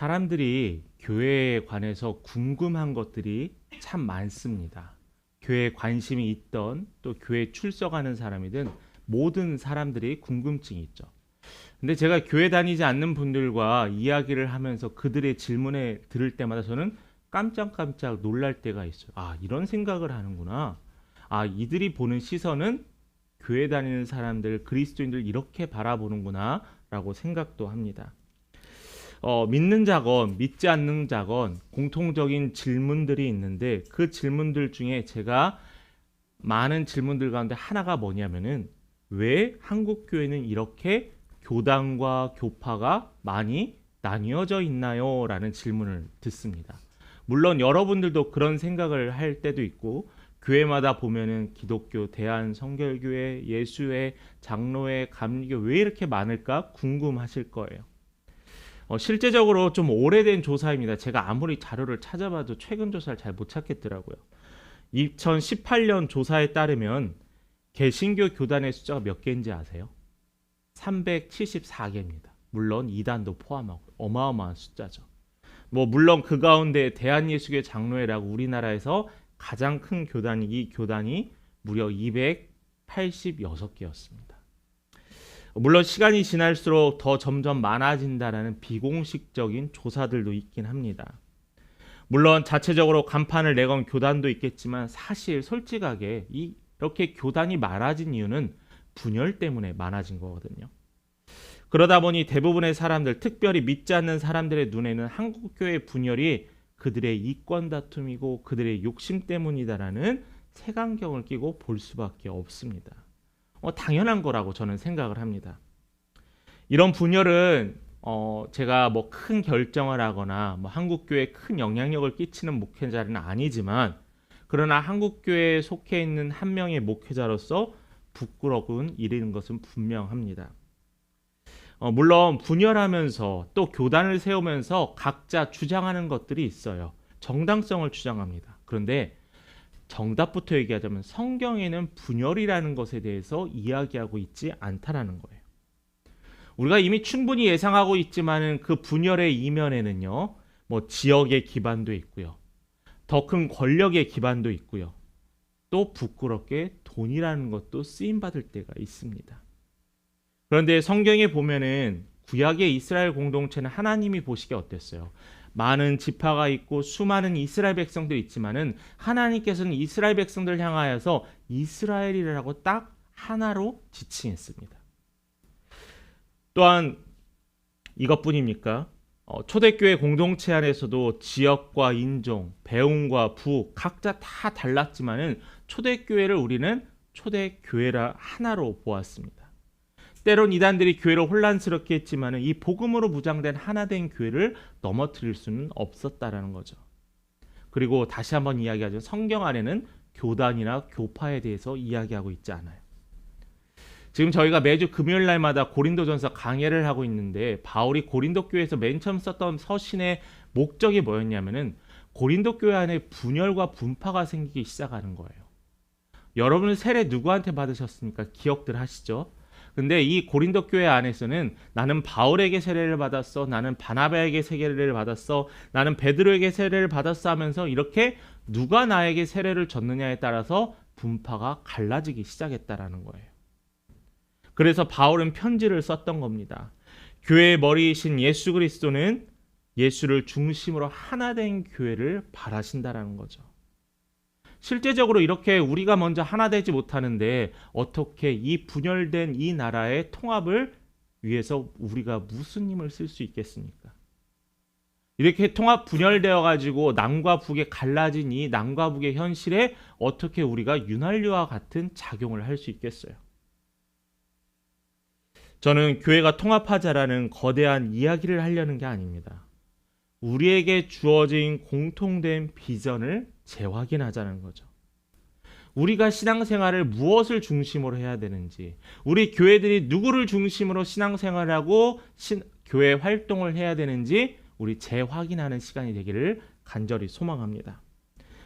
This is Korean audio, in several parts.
사람들이 교회에 관해서 궁금한 것들이 참 많습니다. 교회에 관심이 있던 또 교회에 출석하는 사람이든 모든 사람들이 궁금증이 있죠. 근데 제가 교회 다니지 않는 분들과 이야기를 하면서 그들의 질문에 들을 때마다 저는 깜짝깜짝 놀랄 때가 있어요. 아, 이런 생각을 하는구나. 아, 이들이 보는 시선은 교회 다니는 사람들, 그리스도인들 이렇게 바라보는구나 라고 생각도 합니다. 믿는 자건 믿지 않는 자건 공통적인 질문들이 있는데 그 질문들 중에 제가 많은 질문들 가운데 하나가 뭐냐면은 왜 한국 교회는 이렇게 교단과 교파가 많이 나뉘어져 있나요? 라는 질문을 듣습니다. 물론 여러분들도 그런 생각을 할 때도 있고 교회마다 보면은 기독교, 대한성결교회, 예수회, 장로회, 감리교 왜 이렇게 많을까 궁금하실 거예요. 실제적으로 좀 오래된 조사입니다. 제가 아무리 자료를 찾아봐도 최근 조사를 잘 못 찾겠더라고요. 2018년 조사에 따르면 개신교 교단의 숫자가 몇 개인지 아세요? 374개입니다. 물론 이단도 포함하고 어마어마한 숫자죠. 물론 그 가운데 대한예수교 장로회라고 우리나라에서 가장 큰 교단이 이 교단이 무려 286개였습니다. 물론 시간이 지날수록 더 점점 많아진다라는 비공식적인 조사들도 있긴 합니다. 물론 자체적으로 간판을 내건 교단도 있겠지만 사실 솔직하게 이렇게 교단이 많아진 이유는 분열 때문에 많아진 거거든요. 그러다 보니 대부분의 사람들, 특별히 믿지 않는 사람들의 눈에는 한국교회 분열이 그들의 이권 다툼이고 그들의 욕심 때문이다라는 색안경을 끼고 볼 수밖에 없습니다. 당연한 거라고 저는 생각을 합니다. 이런 분열은 제가 큰 결정을 하거나 한국교회에 큰 영향력을 끼치는 목회자는 아니지만 그러나 한국교회에 속해 있는 한 명의 목회자로서 부끄러운 일인 것은 분명합니다. 물론 분열하면서 또 교단을 세우면서 각자 주장하는 것들이 있어요. 정당성을 주장합니다. 그런데 정답부터 얘기하자면 성경에는 분열이라는 것에 대해서 이야기하고 있지 않다라는 거예요. 우리가 이미 충분히 예상하고 있지만은 그 분열의 이면에는요, 지역의 기반도 있고요, 더 큰 권력의 기반도 있고요, 또 부끄럽게 돈이라는 것도 쓰임 받을 때가 있습니다. 그런데 성경에 보면은 구약의 이스라엘 공동체는 하나님이 보시기에 어땠어요? 많은 지파가 있고 수많은 이스라엘 백성들이 있지만은 하나님께서는 이스라엘 백성들 향하여서 이스라엘이라고 딱 하나로 지칭했습니다. 또한 이것뿐입니까? 초대교회 공동체 안에서도 지역과 인종, 배움과 부 각자 다 달랐지만은 초대교회를 우리는 초대교회라 하나로 보았습니다. 때론 이단들이 교회를 혼란스럽게 했지만 이 복음으로 무장된 하나된 교회를 넘어뜨릴 수는 없었다라는 거죠. 그리고 다시 한번 이야기하죠. 성경 안에는 교단이나 교파에 대해서 이야기하고 있지 않아요. 지금 저희가 매주 금요일 날마다 고린도전서 강해를 하고 있는데 바울이 고린도 교회에서 맨 처음 썼던 서신의 목적이 뭐였냐면은 고린도 교회 안에 분열과 분파가 생기기 시작하는 거예요. 여러분은 세례 누구한테 받으셨습니까? 기억들 하시죠? 근데 이 고린도 교회 안에서는 나는 바울에게 세례를 받았어, 나는 바나바에게 세례를 받았어, 나는 베드로에게 세례를 받았어 하면서 이렇게 누가 나에게 세례를 줬느냐에 따라서 분파가 갈라지기 시작했다라는 거예요. 그래서 바울은 편지를 썼던 겁니다. 교회의 머리이신 예수 그리스도는 예수를 중심으로 하나된 교회를 바라신다라는 거죠. 실제적으로 이렇게 우리가 먼저 하나 되지 못하는데 어떻게 이 분열된 이 나라의 통합을 위해서 우리가 무슨 힘을 쓸 수 있겠습니까? 이렇게 통합 분열되어 가지고 남과 북에 갈라진 이 남과 북의 현실에 어떻게 우리가 윤활유와 같은 작용을 할 수 있겠어요? 저는 교회가 통합하자라는 거대한 이야기를 하려는 게 아닙니다. 우리에게 주어진 공통된 비전을 재확인하자는 거죠. 우리가 신앙생활을 무엇을 중심으로 해야 되는지, 우리 교회들이 누구를 중심으로 신앙생활하고 교회 활동을 해야 되는지 우리 재확인하는 시간이 되기를 간절히 소망합니다.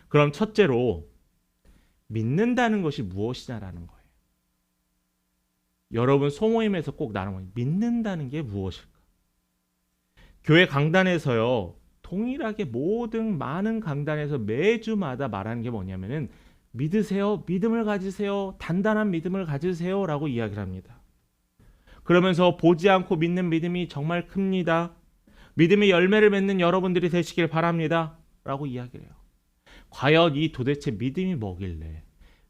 그럼 첫째로 믿는다는 것이 무엇이냐라는 거예요. 여러분 소모임에서 꼭 나누면 믿는다는 게 무엇일까? 교회 강단에서요, 동일하게 모든 많은 강단에서 매주마다 말하는 게 뭐냐면은 믿으세요, 믿음을 가지세요, 단단한 믿음을 가지세요라고 이야기를 합니다. 그러면서 보지 않고 믿는 믿음이 정말 큽니다. 믿음의 열매를 맺는 여러분들이 되시길 바랍니다. 라고 이야기를 해요. 과연 이 도대체 믿음이 뭐길래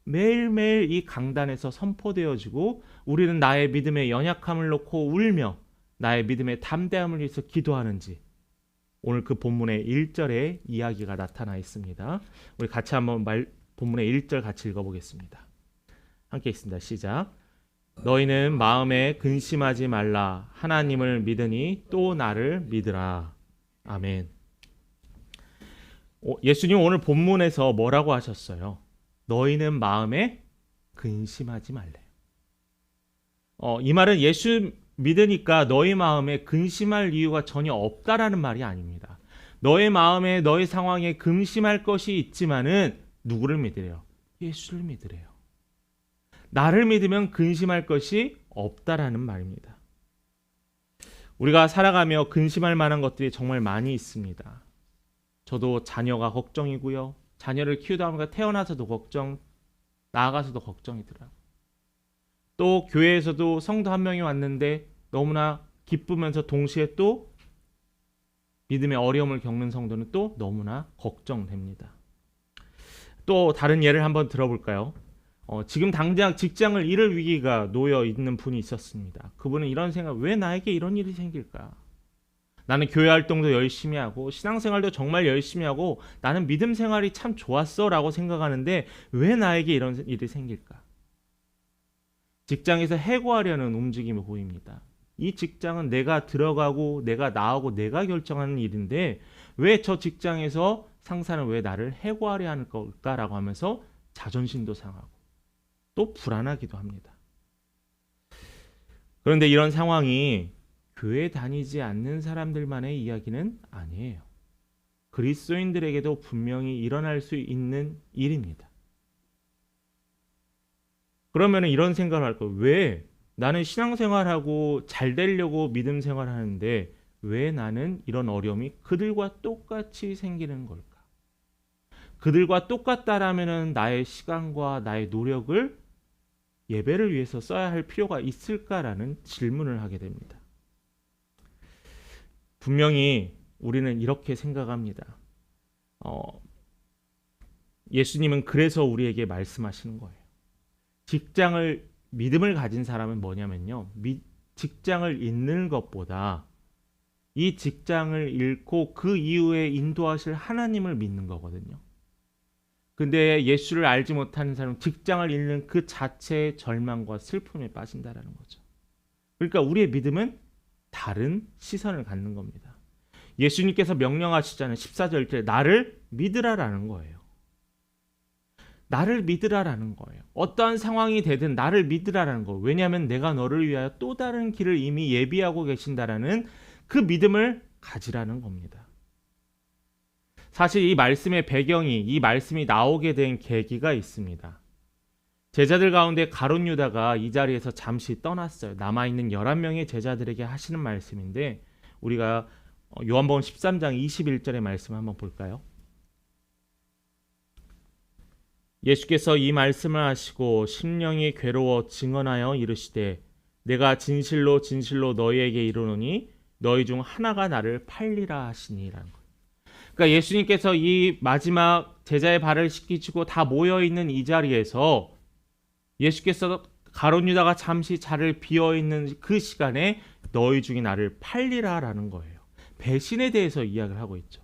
매일매일 이 강단에서 선포되어지고 우리는 나의 믿음의 연약함을 놓고 울며 나의 믿음의 담대함을 위해서 기도하는지 오늘 그 본문의 1절에 이야기가 나타나 있습니다. 우리 같이 한번 본문의 1절 같이 읽어보겠습니다. 함께 읽습니다. 시작. 너희는 마음에 근심하지 말라. 하나님을 믿으니 또 나를 믿으라. 아멘. 예수님 오늘 본문에서 뭐라고 하셨어요? 너희는 마음에 근심하지 말래요. 이 말은 예수 믿으니까 너희 마음에 근심할 이유가 전혀 없다라는 말이 아닙니다. 너의 마음에 너의 상황에 근심할 것이 있지만은 누구를 믿으래요? 예수를 믿으래요. 나를 믿으면 근심할 것이 없다라는 말입니다. 우리가 살아가며 근심할 만한 것들이 정말 많이 있습니다. 저도 자녀가 걱정이고요. 자녀를 키우다 보니까 태어나서도 걱정, 나아가서도 걱정이 들어요. 또 교회에서도 성도 한 명이 왔는데 너무나 기쁘면서 동시에 또 믿음의 어려움을 겪는 성도는 또 너무나 걱정됩니다. 또 다른 예를 한번 들어볼까요? 지금 당장 직장을 잃을 위기가 놓여 있는 분이 있었습니다. 그분은 이런 생각, 왜 나에게 이런 일이 생길까? 나는 교회 활동도 열심히 하고 신앙생활도 정말 열심히 하고 나는 믿음 생활이 참 좋았어 라고 생각하는데 왜 나에게 이런 일이 생길까? 직장에서 해고하려는 움직임이 보입니다. 이 직장은 내가 들어가고 내가 나오고 내가 결정하는 일인데 왜 저 직장에서 상사는 왜 나를 해고하려 하는 걸까라고 하면서 자존심도 상하고 또 불안하기도 합니다. 그런데 이런 상황이 교회 다니지 않는 사람들만의 이야기는 아니에요. 그리스도인들에게도 분명히 일어날 수 있는 일입니다. 그러면 이런 생각을 할 거예요. 왜 나는 신앙생활하고 잘 되려고 믿음 생활하는데 왜 나는 이런 어려움이 그들과 똑같이 생기는 걸까? 그들과 똑같다라면 나의 시간과 나의 노력을 예배를 위해서 써야 할 필요가 있을까라는 질문을 하게 됩니다. 분명히 우리는 이렇게 생각합니다. 예수님은 그래서 우리에게 말씀하시는 거예요. 믿음을 가진 사람은 뭐냐면요. 직장을 잃는 것보다 이 직장을 잃고 그 이후에 인도하실 하나님을 믿는 거거든요. 근데 예수를 알지 못하는 사람은 직장을 잃는 그 자체의 절망과 슬픔에 빠진다라는 거죠. 그러니까 우리의 믿음은 다른 시선을 갖는 겁니다. 예수님께서 명령하시잖아요. 14절에 나를 믿으라라는 거예요. 나를 믿으라라는 거예요. 어떠한 상황이 되든 나를 믿으라라는 거예요. 왜냐하면 내가 너를 위하여 또 다른 길을 이미 예비하고 계신다라는 그 믿음을 가지라는 겁니다. 사실 이 말씀의 배경이 이 말씀이 나오게 된 계기가 있습니다. 제자들 가운데 가룟 유다가 이 자리에서 잠시 떠났어요. 남아있는 11명의 제자들에게 하시는 말씀인데 우리가 요한복음 13장 21절의 말씀 한번 볼까요? 예수께서 이 말씀을 하시고 심령이 괴로워 증언하여 이르시되 내가 진실로 진실로 너희에게 이르노니 너희 중 하나가 나를 팔리라 하시니라는 거예요. 그러니까 예수님께서 이 마지막 제자의 발을 씻기시고 다 모여있는 이 자리에서 예수께서 가룟 유다가 잠시 자리를 비어있는 그 시간에 너희 중에 나를 팔리라라는 거예요. 배신에 대해서 이야기를 하고 있죠.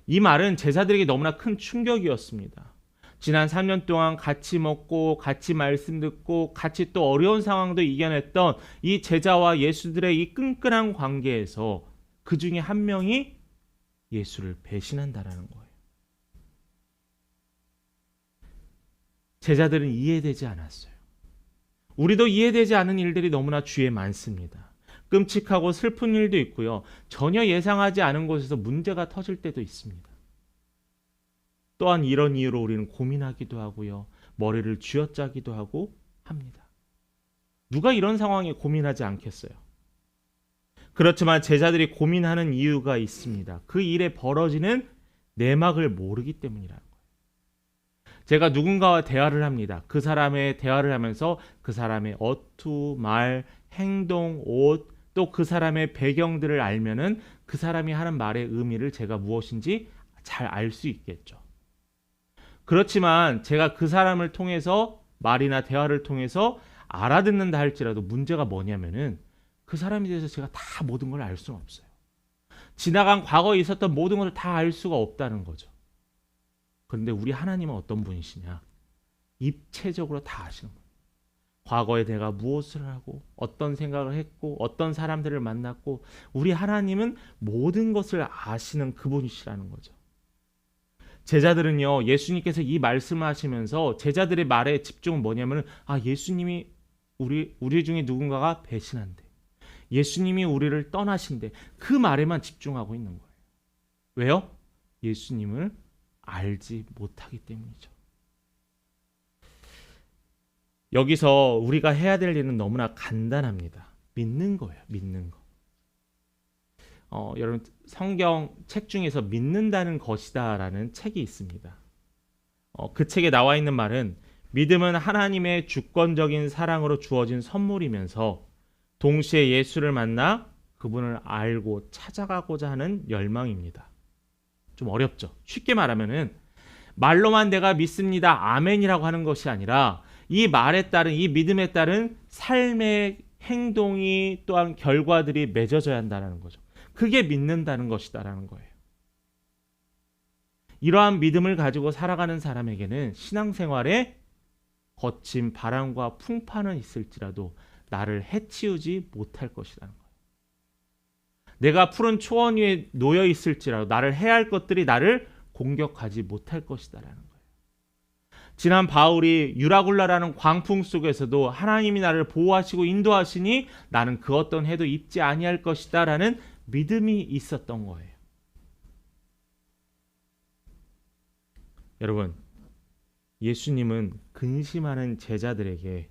이 말은 제자들에게 너무나 큰 충격이었습니다. 지난 3년 동안 같이 먹고 같이 말씀 듣고 같이 또 어려운 상황도 이겨냈던 이 제자와 예수들의 이 끈끈한 관계에서 그 중에 한 명이 예수를 배신한다라는 거예요. 제자들은 이해되지 않았어요. 우리도 이해되지 않은 일들이 너무나 주위에 많습니다. 끔찍하고 슬픈 일도 있고요. 전혀 예상하지 않은 곳에서 문제가 터질 때도 있습니다. 또한 이런 이유로 우리는 고민하기도 하고요. 머리를 쥐어짜기도 하고 합니다. 누가 이런 상황에 고민하지 않겠어요? 그렇지만 제자들이 고민하는 이유가 있습니다. 그 일에 벌어지는 내막을 모르기 때문이라는 거예요. 제가 누군가와 대화를 합니다. 그 사람의 대화를 하면서 그 사람의 어투, 말, 행동, 옷, 또 그 사람의 배경들을 알면은 그 사람이 하는 말의 의미를 제가 무엇인지 잘 알 수 있겠죠. 그렇지만 제가 그 사람을 통해서 말이나 대화를 통해서 알아듣는다 할지라도 문제가 뭐냐면은 그 사람에 대해서 제가 다 모든 걸 알 수는 없어요. 지나간 과거에 있었던 모든 것을 다 알 수가 없다는 거죠. 그런데 우리 하나님은 어떤 분이시냐? 입체적으로 다 아시는 거예요. 과거에 내가 무엇을 하고 어떤 생각을 했고 어떤 사람들을 만났고 우리 하나님은 모든 것을 아시는 그분이시라는 거죠. 제자들은요, 예수님께서 이 말씀을 하시면서 제자들의 말에 집중은 뭐냐면 예수님이 우리 중에 누군가가 배신한대. 예수님이 우리를 떠나신대. 그 말에만 집중하고 있는 거예요. 왜요? 예수님을 알지 못하기 때문이죠. 여기서 우리가 해야 될 일은 너무나 간단합니다. 믿는 거예요. 믿는 거. 여러분 성경 책 중에서 믿는다는 것이다라는 책이 있습니다. 그 책에 나와 있는 말은 믿음은 하나님의 주권적인 사랑으로 주어진 선물이면서 동시에 예수를 만나 그분을 알고 찾아가고자 하는 열망입니다. 좀 어렵죠. 쉽게 말하면은 말로만 내가 믿습니다. 아멘이라고 하는 것이 아니라 이 말에 따른 이 믿음에 따른 삶의 행동이 또한 결과들이 맺어져야 한다는 거죠. 그게 믿는다는 것이다라는 거예요. 이러한 믿음을 가지고 살아가는 사람에게는 신앙생활에 거친 바람과 풍파는 있을지라도 나를 해치우지 못할 것이라는 거예요. 내가 푸른 초원 위에 놓여 있을지라도 나를 해할 것들이 나를 공격하지 못할 것이다라는 거예요. 지난 바울이 유라굴라라는 광풍 속에서도 하나님이 나를 보호하시고 인도하시니 나는 그 어떤 해도 입지 아니할 것이다라는 믿음이 있었던 거예요. 여러분, 예수님은 근심하는 제자들에게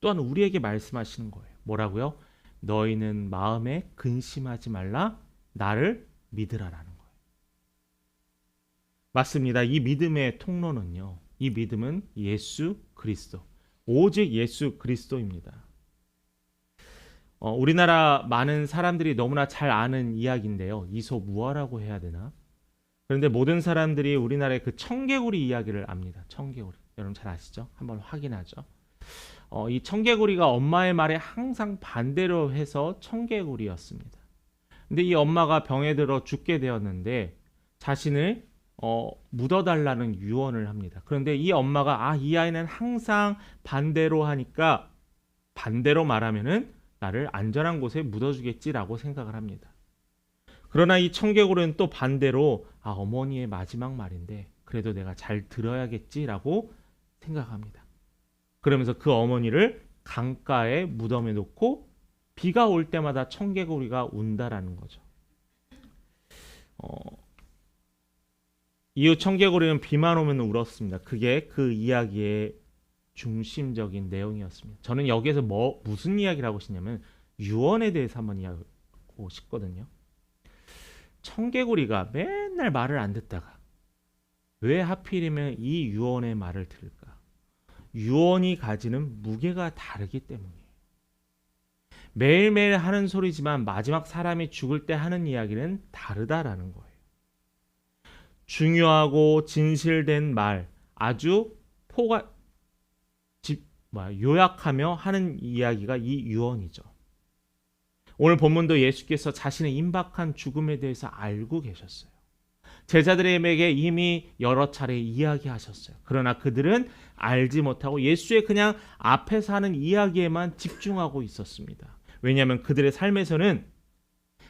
또한 우리에게 말씀하시는 거예요. 뭐라고요? 너희는 마음에 근심하지 말라, 나를 믿으라라는 거예요. 맞습니다. 이 믿음의 통로는요, 이 믿음은 예수 그리스도, 오직 예수 그리스도입니다. 우리나라 많은 사람들이 너무나 잘 아는 이야기인데요. 이소무화라고 해야 되나? 그런데 모든 사람들이 우리나라의 그 청개구리 이야기를 압니다. 청개구리. 여러분 잘 아시죠? 한번 확인하죠. 이 청개구리가 엄마의 말에 항상 반대로 해서 청개구리였습니다. 근데 이 엄마가 병에 들어 죽게 되었는데 자신을 묻어달라는 유언을 합니다. 그런데 이 엄마가 이 아이는 항상 반대로 하니까 반대로 말하면은 나를 안전한 곳에 묻어주겠지라고 생각을 합니다. 그러나 이 청개구리는 또 반대로 어머니의 마지막 말인데 그래도 내가 잘 들어야겠지라고 생각합니다. 그러면서 그 어머니를 강가에 무덤에 놓고 비가 올 때마다 청개구리가 운다라는 거죠. 이후 청개구리는 비만 오면 울었습니다. 그게 그 이야기의 중심적인 내용이었습니다. 저는 여기에서 무슨 이야기를 하고 싶냐면 유언에 대해서 한번 이야기하고 싶거든요. 청개구리가 맨날 말을 안 듣다가 왜 하필이면 이 유언의 말을 들을까? 유언이 가지는 무게가 다르기 때문이에요. 매일매일 하는 소리지만 마지막 사람이 죽을 때 하는 이야기는 다르다라는 거예요. 중요하고 진실된 말, 아주 요약하며 하는 이야기가 이 유언이죠. 오늘 본문도 예수께서 자신의 임박한 죽음에 대해서 알고 계셨어요. 제자들에게 이미 여러 차례 이야기하셨어요. 그러나 그들은 알지 못하고 예수의 그냥 앞에서 하는 이야기에만 집중하고 있었습니다. 왜냐하면 그들의 삶에서는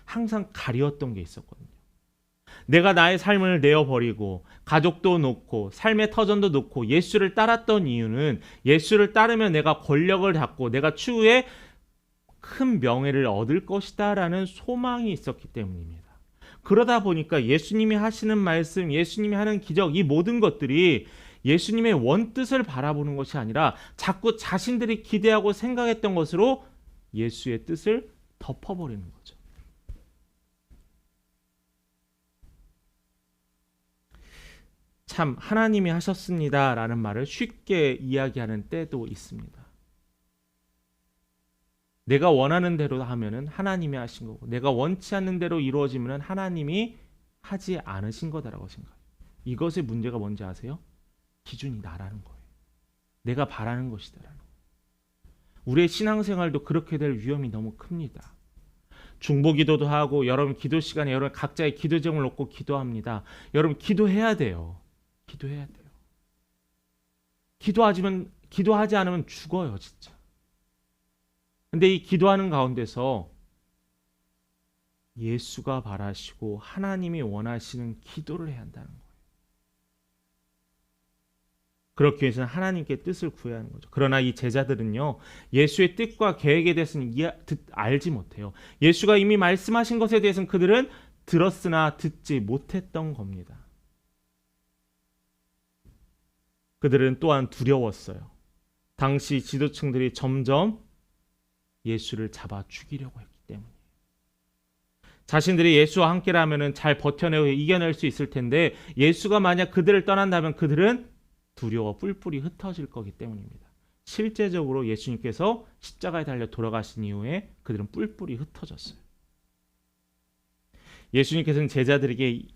항상 가리웠던 게 있었거든요. 내가 나의 삶을 내어버리고 가족도 놓고 삶의 터전도 놓고 예수를 따랐던 이유는 예수를 따르면 내가 권력을 잡고 내가 추후에 큰 명예를 얻을 것이다 라는 소망이 있었기 때문입니다. 그러다 보니까 예수님이 하시는 말씀, 예수님이 하는 기적, 이 모든 것들이 예수님의 원뜻을 바라보는 것이 아니라 자꾸 자신들이 기대하고 생각했던 것으로 예수의 뜻을 덮어버리는 거죠. 참 하나님이 하셨습니다라는 말을 쉽게 이야기하는 때도 있습니다. 내가 원하는 대로 하면은 하나님이 하신 거고, 내가 원치 않는 대로 이루어지면은 하나님이 하지 않으신 거다라고 생각해요. 이것의 문제가 뭔지 아세요? 기준이 나라는 거예요. 내가 바라는 것이다라는 거예요. 우리의 신앙생활도 그렇게 될 위험이 너무 큽니다. 중보기도도 하고 여러분 기도 시간에 여러분 각자의 기도 제목을 놓고 기도합니다. 여러분 기도해야 돼요. 기도해야 돼요. 기도하지 않으면 죽어요, 진짜. 근데 이 기도하는 가운데서 예수가 바라시고 하나님이 원하시는 기도를 해야 한다는 거예요. 그렇기 위해서는 하나님께 뜻을 구해야 하는 거죠. 그러나 이 제자들은요, 예수의 뜻과 계획에 대해서는 알지 못해요. 예수가 이미 말씀하신 것에 대해서는 그들은 들었으나 듣지 못했던 겁니다. 그들은 또한 두려웠어요. 당시 지도층들이 점점 예수를 잡아 죽이려고 했기 때문에. 자신들이 예수와 함께라면 잘 버텨내고 이겨낼 수 있을 텐데, 예수가 만약 그들을 떠난다면 그들은 두려워 뿔뿔이 흩어질 거기 때문입니다. 실제적으로 예수님께서 십자가에 달려 돌아가신 이후에 그들은 뿔뿔이 흩어졌어요. 예수님께서는 제자들에게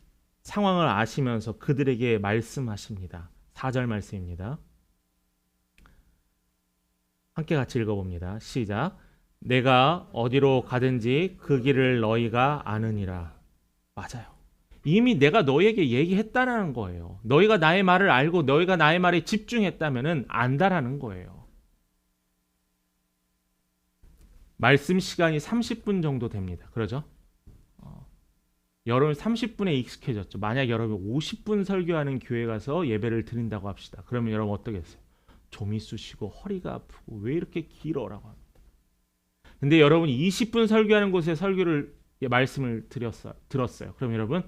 상황을 아시면서 그들에게 말씀하십니다. 4절 말씀입니다. 함께 같이 읽어봅니다. 시작. 내가 어디로 가든지 그 길을 너희가 아느니라. 맞아요. 이미 내가 너희에게 얘기했다는 거예요. 너희가 나의 말을 알고 너희가 나의 말에 집중했다면 안다라는 거예요. 말씀 시간이 30분 정도 됩니다. 그러죠? 여러분 30분에 익숙해졌죠. 만약 여러분 50분 설교하는 교회 가서 예배를 드린다고 합시다. 그러면 여러분 어떻겠어요? 좀이 쑤시고 허리가 아프고 왜 이렇게 길어라고 합니다. 근데 여러분이 20분 설교하는 곳에 말씀을 들었어요. 그럼 여러분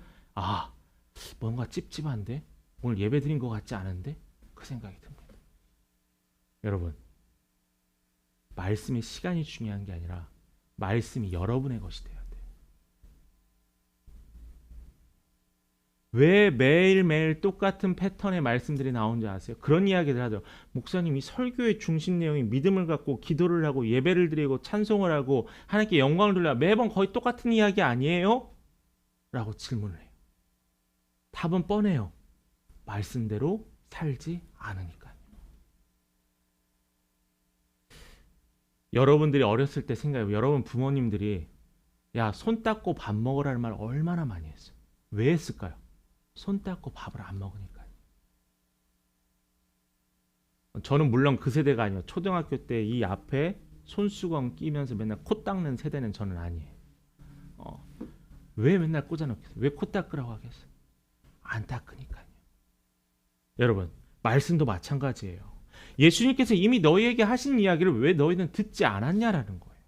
뭔가 찝찝한데? 오늘 예배 드린 것 같지 않은데? 그 생각이 듭니다. 여러분, 말씀의 시간이 중요한 게 아니라 말씀이 여러분의 것이 돼야 돼요. 왜 매일매일 똑같은 패턴의 말씀들이 나오는지 아세요? 그런 이야기들 하죠. 목사님이 설교의 중심 내용이 믿음을 갖고 기도를 하고 예배를 드리고 찬송을 하고 하나님께 영광을 돌려 매번 거의 똑같은 이야기 아니에요? 라고 질문을 해요. 답은 뻔해요. 말씀대로 살지 않으니까요. 여러분들이 어렸을 때 생각해요. 여러분 부모님들이 야, 손 닦고 밥 먹으라는 말 얼마나 많이 했어요. 왜 했을까요? 손 닦고 밥을 안 먹으니까요. 저는 물론 그 세대가 아니에요. 초등학교 때 이 앞에 손수건 끼면서 맨날 코 닦는 세대는 저는 아니에요. 왜 맨날 꽂아놓겠어요? 왜 코 닦으라고 하겠어요? 안 닦으니까요. 여러분, 말씀도 마찬가지예요. 예수님께서 이미 너희에게 하신 이야기를 왜 너희는 듣지 않았냐라는 거예요.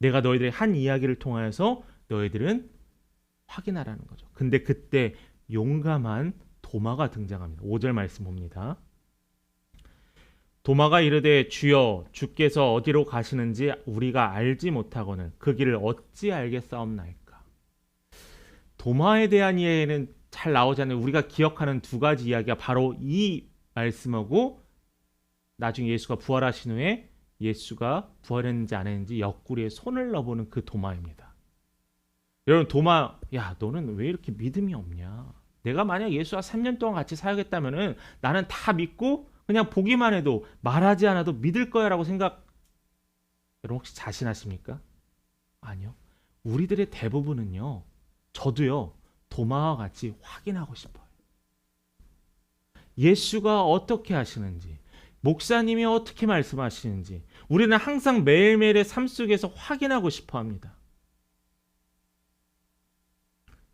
내가 너희들의 한 이야기를 통하여서 너희들은 확인하라는 거죠. 근데 그때 용감한 도마가 등장합니다. 5절 말씀 봅니다. 도마가 이르되 주여 주께서 어디로 가시는지 우리가 알지 못하거늘 그 길을 어찌 알겠사옵나이까. 도마에 대한 이야기는 잘 나오지 않는 우리가 기억하는 두 가지 이야기가 바로 이 말씀하고 나중에 예수가 부활하신 후에 예수가 부활했는지 안 했는지 옆구리에 손을 넣어보는 그 도마입니다. 여러분 도마, 야 너는 왜 이렇게 믿음이 없냐? 내가 만약 예수와 3년 동안 같이 사역했다면은 나는 다 믿고 그냥 보기만 해도 말하지 않아도 믿을 거야 라고 생각. 여러분 혹시 자신하십니까? 아니요. 우리들의 대부분은요, 저도요, 도마와 같이 확인하고 싶어요. 예수가 어떻게 하시는지, 목사님이 어떻게 말씀하시는지 우리는 항상 매일매일의 삶 속에서 확인하고 싶어 합니다.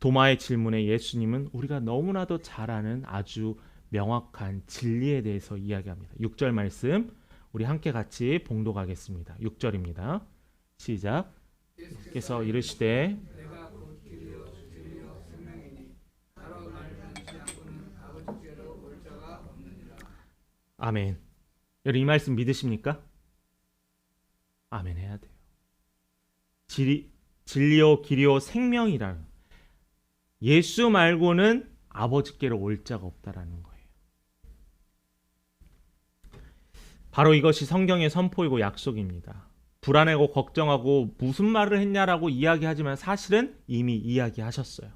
도마의 질문에 예수님은 우리가 너무나도 잘 아는 아주 명확한 진리에 대해서 이야기합니다. 6절 말씀 우리 함께 같이 봉독하겠습니다. 6절입니다. 시작. 예수께서 이르시되 아멘. 여러분 이 말씀 믿으십니까? 아멘 해야 돼요. 진리요 길이요 생명이라. 예수 말고는 아버지께로 올 자가 없다라는 거예요. 바로 이것이 성경의 선포이고 약속입니다. 불안해하고 걱정하고 무슨 말을 했냐라고 이야기하지만 사실은 이미 이야기하셨어요.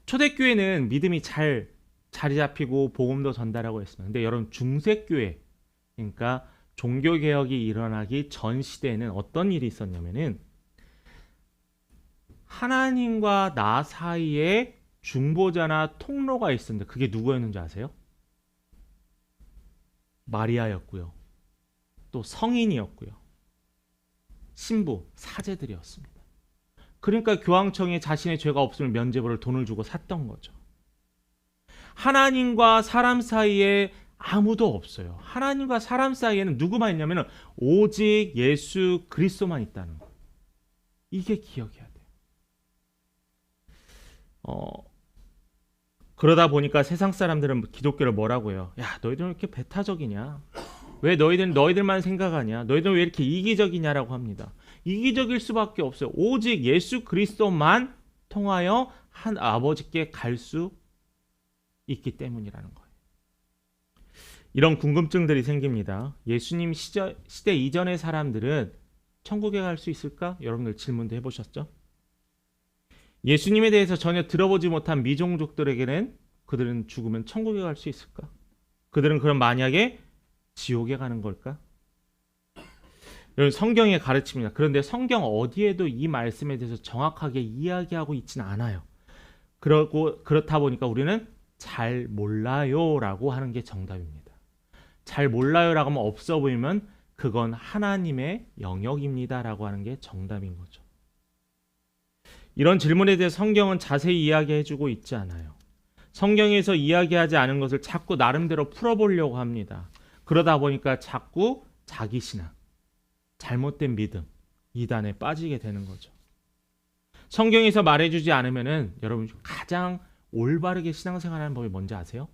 초대교회는 믿음이 잘 자리 잡히고 복음도 전달하고 했습니다. 근데 여러분 중세교회, 그러니까 종교개혁이 일어나기 전 시대에는 어떤 일이 있었냐면은 하나님과 나 사이에 중보자나 통로가 있었는데 그게 누구였는지 아세요? 마리아였고요. 또 성인이었고요. 신부, 사제들이었습니다. 그러니까 교황청에 자신의 죄가 없음을 면죄부를 돈을 주고 샀던 거죠. 하나님과 사람 사이에 아무도 없어요. 하나님과 사람 사이에는 누구만 있냐면 오직 예수 그리스도만 있다는 거. 이게 기억해야 돼요. 그러다 보니까 세상 사람들은 기독교를 뭐라고 해요? 야, 너희들은 왜 이렇게 배타적이냐? 왜 너희들만 생각하냐? 너희들은 왜 이렇게 이기적이냐라고 합니다. 이기적일 수밖에 없어요. 오직 예수 그리스도만 통하여 한 아버지께 갈 수 있기 때문이라는 거예요. 이런 궁금증들이 생깁니다. 예수님 시대 이전의 사람들은 천국에 갈 수 있을까? 여러분들 질문도 해보셨죠? 예수님에 대해서 전혀 들어보지 못한 미종족들에게는 그들은 죽으면 천국에 갈 수 있을까? 그들은 그럼 만약에 지옥에 가는 걸까? 여러분 성경의 가르침입니다. 그런데 성경 어디에도 이 말씀에 대해서 정확하게 이야기하고 있지는 않아요. 그렇다 보니까 우리는 잘 몰라요라고 하는 게 정답입니다. 잘 몰라요라고 하면 없어 보이면 그건 하나님의 영역입니다라고 하는 게 정답인 거죠. 이런 질문에 대해 성경은 자세히 이야기해주고 있지 않아요. 성경에서 이야기하지 않은 것을 자꾸 나름대로 풀어보려고 합니다. 그러다 보니까 자꾸 자기 신앙, 잘못된 믿음, 이단에 빠지게 되는 거죠. 성경에서 말해주지 않으면은 여러분 가장 올바르게 신앙생활하는 법이 뭔지 아세요?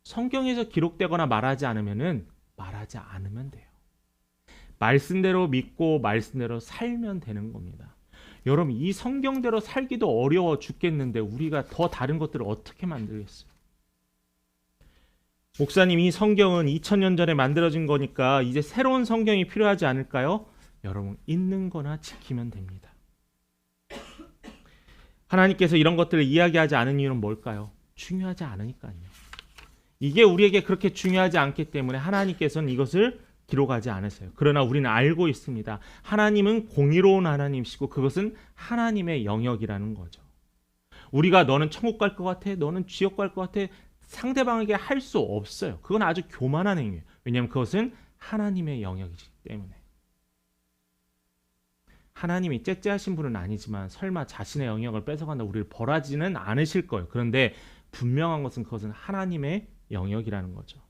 성경에서 기록되거나 말하지 않으면은 말하지 않으면 돼요. 말씀대로 믿고 말씀대로 살면 되는 겁니다. 여러분 이 성경대로 살기도 어려워 죽겠는데 우리가 더 다른 것들을 어떻게 만들겠어요? 목사님 이 성경은 2000년 전에 만들어진 거니까 이제 새로운 성경이 필요하지 않을까요? 여러분 있는 거나 지키면 됩니다. 하나님께서 이런 것들을 이야기하지 않은 이유는 뭘까요? 중요하지 않으니까요. 이게 우리에게 그렇게 중요하지 않기 때문에 하나님께서는 이것을 기록하지 않으세요. 그러나 우리는 알고 있습니다. 하나님은 공의로운 하나님이시고 그것은 하나님의 영역이라는 거죠. 우리가 너는 천국 갈 것 같아, 너는 지옥 갈 것 같아 상대방에게 할 수 없어요. 그건 아주 교만한 행위예요. 왜냐하면 그것은 하나님의 영역이기 때문에. 하나님이 째째하신 분은 아니지만 설마 자신의 영역을 뺏어간다 우리를 벌하지는 않으실 거예요. 그런데 분명한 것은 그것은 하나님의 영역이라는 거죠.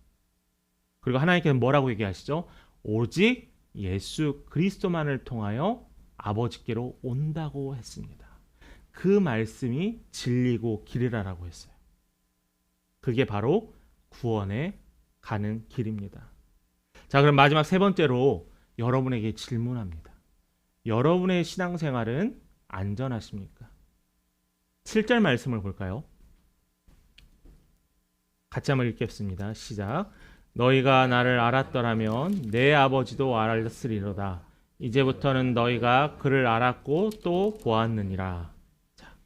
그리고 하나님께서 뭐라고 얘기하시죠? 오직 예수 그리스도만을 통하여 아버지께로 온다고 했습니다. 그 말씀이 진리고 길이라고 했어요. 그게 바로 구원에 가는 길입니다. 자, 그럼 마지막 세 번째로 여러분에게 질문합니다. 여러분의 신앙생활은 안전하십니까? 7절 말씀을 볼까요? 같이 한번 읽겠습니다. 시작. 너희가 나를 알았더라면 내 아버지도 알았으리로다. 이제부터는 너희가 그를 알았고 또 보았느니라. 자,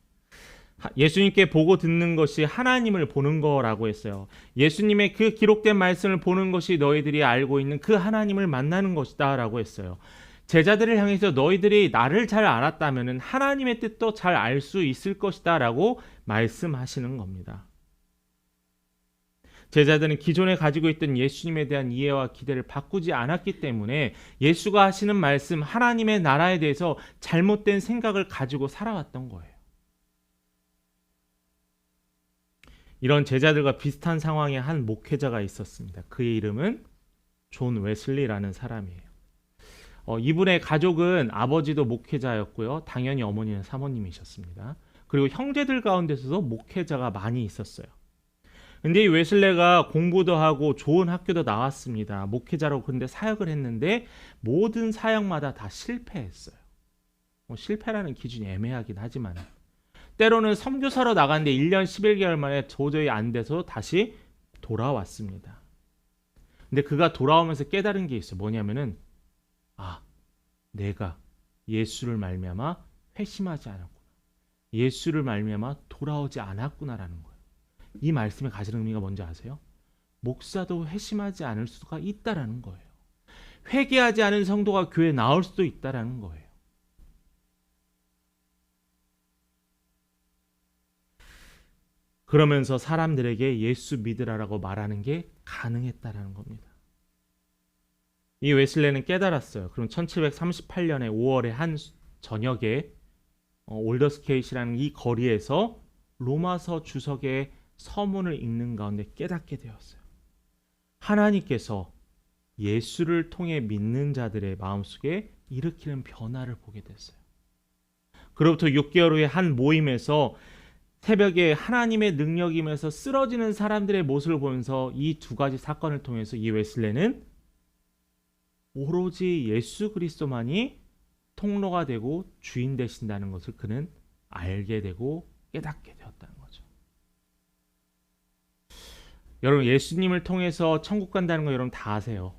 예수님께 보고 듣는 것이 하나님을 보는 거라고 했어요. 예수님의 그 기록된 말씀을 보는 것이 너희들이 알고 있는 그 하나님을 만나는 것이다 라고 했어요. 제자들을 향해서 너희들이 나를 잘 알았다면 하나님의 뜻도 잘 알 수 있을 것이다 라고 말씀하시는 겁니다. 제자들은 기존에 가지고 있던 예수님에 대한 이해와 기대를 바꾸지 않았기 때문에 예수가 하시는 말씀, 하나님의 나라에 대해서 잘못된 생각을 가지고 살아왔던 거예요. 이런 제자들과 비슷한 상황에 한 목회자가 있었습니다. 그의 이름은 존 웨슬리라는 사람이에요. 이분의 가족은 아버지도 목회자였고요. 당연히 어머니는 사모님이셨습니다. 그리고 형제들 가운데서도 목회자가 많이 있었어요. 근데 이 웨슬레가 공부도 하고 좋은 학교도 나왔습니다. 목회자로 근데 사역을 했는데 모든 사역마다 다 실패했어요. 실패라는 기준이 애매하긴 하지만 때로는 선교사로 나갔는데 1년 11개월 만에 도저히 안 돼서 다시 돌아왔습니다. 근데 그가 돌아오면서 깨달은 게 있어요. 뭐냐면은 내가 예수를 말미암아 회심하지 않았구나. 예수를 말미암아 돌아오지 않았구나라는 거예요. 이 말씀의 가진 의미가 뭔지 아세요? 목사도 회심하지 않을 수가 있다라는 거예요. 회개하지 않은 성도가 교회에 나올 수도 있다라는 거예요. 그러면서 사람들에게 예수 믿으라라고 말하는 게 가능했다라는 겁니다. 이 웨슬레는 깨달았어요. 그럼 1738년에 5월의 한 저녁에 올더스케이시라는 이 거리에서 로마서 주석의 서문을 읽는 가운데 깨닫게 되었어요. 하나님께서 예수를 통해 믿는 자들의 마음속에 일으키는 변화를 보게 됐어요. 그로부터 6개월 후에 한 모임에서 새벽에 하나님의 능력이 임해서 쓰러지는 사람들의 모습을 보면서 이 두 가지 사건을 통해서 이 웨슬레는 오로지 예수 그리스도만이 통로가 되고 주인 되신다는 것을 그는 알게 되고 깨닫게 되었다는 거죠. 여러분, 예수님을 통해서 천국 간다는 거 여러분 다 아세요.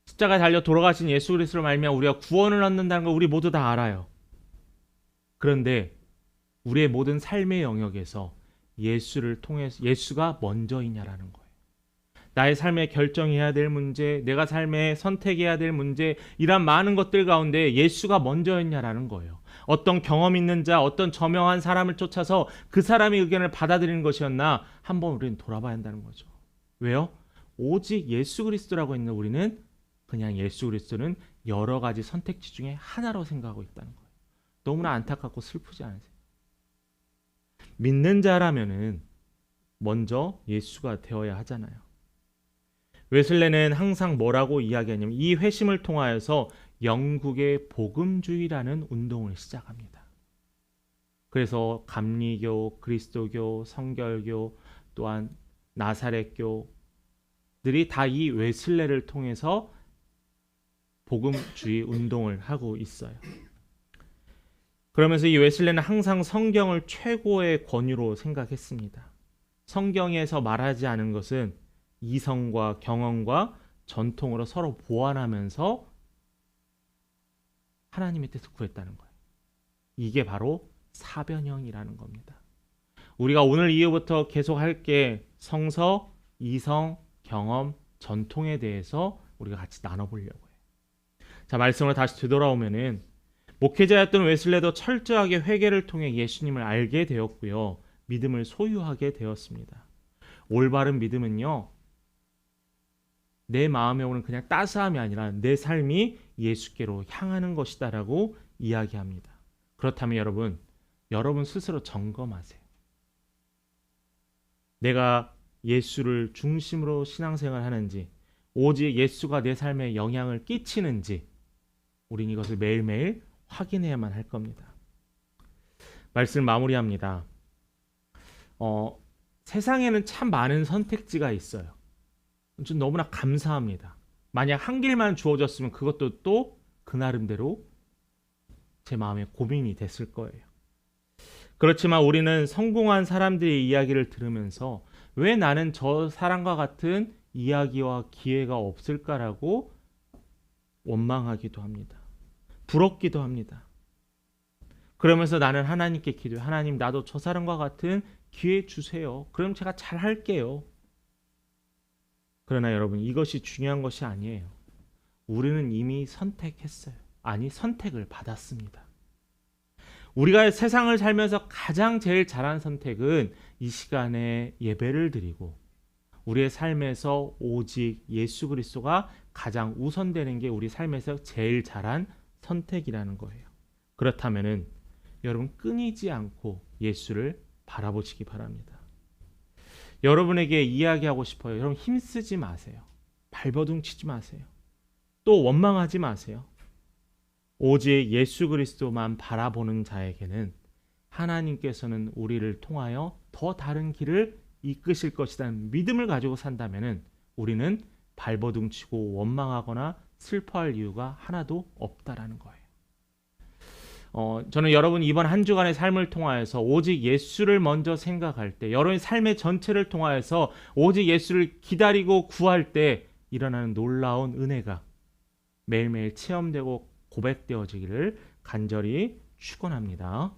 십자가에 달려 돌아가신 예수 그리스도로 말미암아 우리가 구원을 얻는다는 거 우리 모두 다 알아요. 그런데 우리의 모든 삶의 영역에서 예수를 통해서 예수가 먼저이냐라는 거예요. 나의 삶에 결정해야 될 문제, 내가 삶에 선택해야 될 문제, 이런 많은 것들 가운데 예수가 먼저였냐라는 거예요. 어떤 경험 있는 자, 어떤 저명한 사람을 쫓아서 그 사람의 의견을 받아들이는 것이었나 한번 우리는 돌아봐야 한다는 거죠. 왜요? 오직 예수 그리스도라고 있는 우리는 그냥 예수 그리스도는 여러 가지 선택지 중에 하나로 생각하고 있다는 거예요. 너무나 안타깝고 슬프지 않으세요? 믿는 자라면은 먼저 예수가 되어야 하잖아요. 웨슬레는 항상 뭐라고 이야기하냐면 이 회심을 통하여서 영국의 복음주의라는 운동을 시작합니다. 그래서 감리교, 그리스도교, 성결교, 또한 나사렛교들이 다 이 웨슬레를 통해서 복음주의 운동을 하고 있어요. 그러면서 이 웨슬레는 항상 성경을 최고의 권위로 생각했습니다. 성경에서 말하지 않은 것은 이성과 경험과 전통으로 서로 보완하면서 하나님의 뜻을 구했다는 거예요. 이게 바로 사변형이라는 겁니다. 우리가 오늘 이후부터 계속 할 게 성서, 이성, 경험, 전통에 대해서 우리가 같이 나눠보려고 해요. 자, 말씀으로 다시 되돌아오면은 목회자였던 웨슬레도 철저하게 회개를 통해 예수님을 알게 되었고요. 믿음을 소유하게 되었습니다. 올바른 믿음은요, 내 마음에 오는 그냥 따스함이 아니라 내 삶이 예수께로 향하는 것이다라고 이야기합니다. 그렇다면 여러분 스스로 점검하세요. 내가 예수를 중심으로 신앙생활을 하는지, 오직 예수가 내 삶에 영향을 끼치는지 우린 이것을 매일매일 확인해야만 할 겁니다. 말씀을 마무리합니다. 세상에는 참 많은 선택지가 있어요. 좀 너무나 감사합니다. 만약 한 길만 주어졌으면 그것도 또 그 나름대로 제 마음에 고민이 됐을 거예요. 그렇지만 우리는 성공한 사람들의 이야기를 들으면서 왜 나는 저 사람과 같은 이야기와 기회가 없을까라고 원망하기도 합니다. 부럽기도 합니다. 그러면서 나는 하나님께 기도해. 하나님, 나도 저 사람과 같은 기회 주세요. 그럼 제가 잘 할게요. 그러나 여러분, 이것이 중요한 것이 아니에요. 우리는 이미 선택했어요. 아니, 선택을 받았습니다. 우리가 세상을 살면서 가장 제일 잘한 선택은 이 시간에 예배를 드리고 우리의 삶에서 오직 예수 그리스도가 가장 우선되는 게 우리 삶에서 제일 잘한 선택이라는 거예요. 그렇다면은 여러분 끊이지 않고 예수를 바라보시기 바랍니다. 여러분에게 이야기하고 싶어요. 여러분 힘쓰지 마세요. 발버둥 치지 마세요. 또 원망하지 마세요. 오직 예수 그리스도만 바라보는 자에게는 하나님께서는 우리를 통하여 더 다른 길을 이끄실 것이라는 믿음을 가지고 산다면은 우리는 발버둥 치고 원망하거나 슬퍼할 이유가 하나도 없다라는 거예요. 저는 여러분 이번 한 주간의 삶을 통하여서 오직 예수를 먼저 생각할 때, 여러분의 삶의 전체를 통하여서 오직 예수를 기다리고 구할 때 일어나는 놀라운 은혜가 매일매일 체험되고 고백되어지기를 간절히 축원합니다.